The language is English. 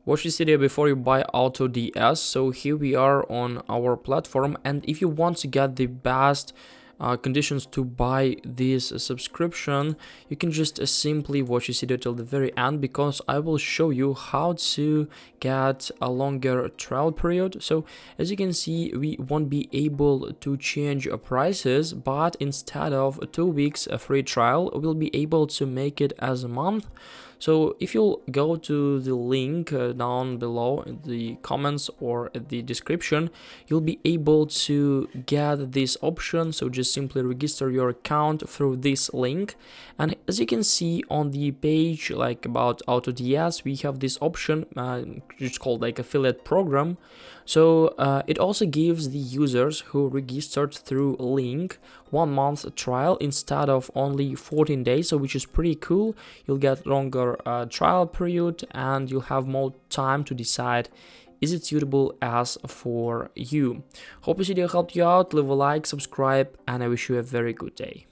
Watch this video before you buy AutoDS. So here we are on our platform, and if you want to get the best conditions to buy this subscription, you can just simply watch this video till the very end, because I will show you how to get a longer trial period. So as you can see, we won't be able to change prices, but instead of 2 weeks a free trial, we'll be able to make it as a month. So if you'll go to the link down below in the comments or the description, you'll be able to get this option. So just simply register your account through this link, and as you can see on the page like about AutoDS, we have this option it's called like affiliate program. So it also gives the users who registered through link 1 month trial instead of only 14 days, so which is pretty cool. You'll get longer trial period, and you'll have more time to decide is it suitable as for you. Hope this video helped you out. Leave a like, subscribe, and I wish you a very good day.